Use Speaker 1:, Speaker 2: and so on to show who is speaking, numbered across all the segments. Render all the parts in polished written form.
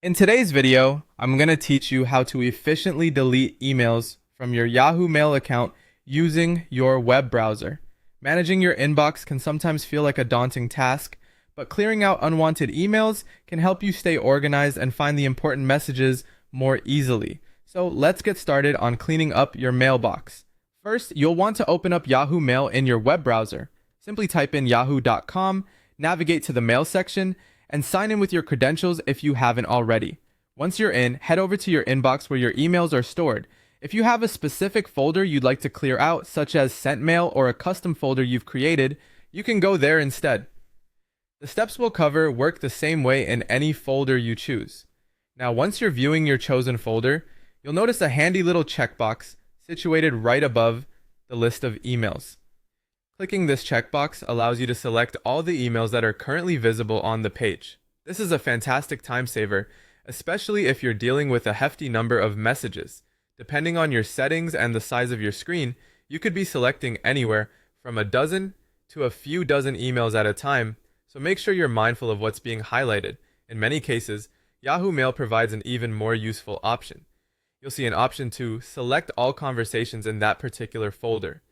Speaker 1: In today's video, I'm going to teach you how to efficiently delete emails from your Yahoo Mail account using your web browser. Managing your inbox can sometimes feel like a daunting task, but clearing out unwanted emails can help you stay organized and find the important messages more easily. So let's get started on cleaning up your mailbox. First, you'll want to open up Yahoo Mail in your web browser. Simply type in yahoo.com, navigate to the mail section, and sign in with your credentials if you haven't already. Once you're in, head over to your inbox where your emails are stored. If you have a specific folder you'd like to clear out, such as sent mail or a custom folder you've created, you can go there instead. The steps we'll cover work the same way in any folder you choose. Now, once you're viewing your chosen folder, you'll notice a handy little checkbox situated right above the list of emails. Clicking this checkbox allows you to select all the emails that are currently visible on the page. This is a fantastic time saver, especially if you're dealing with a hefty number of messages. Depending on your settings and the size of your screen, you could be selecting anywhere from a dozen to a few dozen emails at a time, so make sure you're mindful of what's being highlighted. In many cases, Yahoo Mail provides an even more useful option. You'll see an option to select all conversations in that particular folder.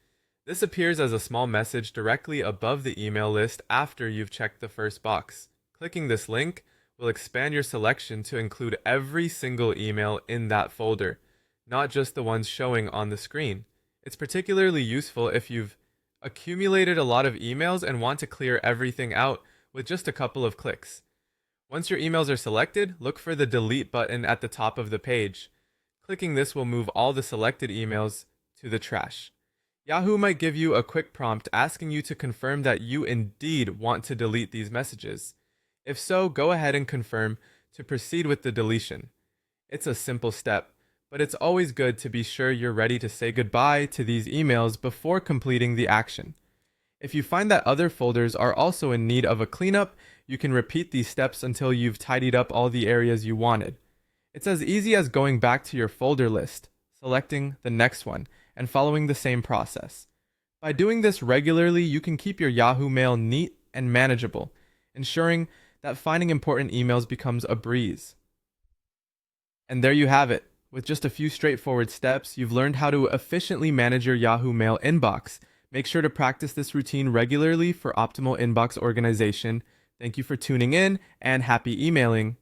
Speaker 1: This appears as a small message directly above the email list after you've checked the first box. Clicking this link will expand your selection to include every single email in that folder, not just the ones showing on the screen. It's particularly useful if you've accumulated a lot of emails and want to clear everything out with just a couple of clicks. Once your emails are selected, look for the delete button at the top of the page. Clicking this will move all the selected emails to the trash. Yahoo might give you a quick prompt asking you to confirm that you indeed want to delete these messages. If so, go ahead and confirm to proceed with the deletion. It's a simple step, but it's always good to be sure you're ready to say goodbye to these emails before completing the action. If you find that other folders are also in need of a cleanup, you can repeat these steps until you've tidied up all the areas you wanted. It's as easy as going back to your folder list, selecting the next one, and following the same process. By doing this regularly, you can keep your Yahoo Mail neat and manageable, ensuring that finding important emails becomes a breeze. And there you have it. With just a few straightforward steps, you've learned how to efficiently manage your Yahoo Mail inbox. Make sure to practice this routine regularly for optimal inbox organization. Thank you for tuning in, and happy emailing.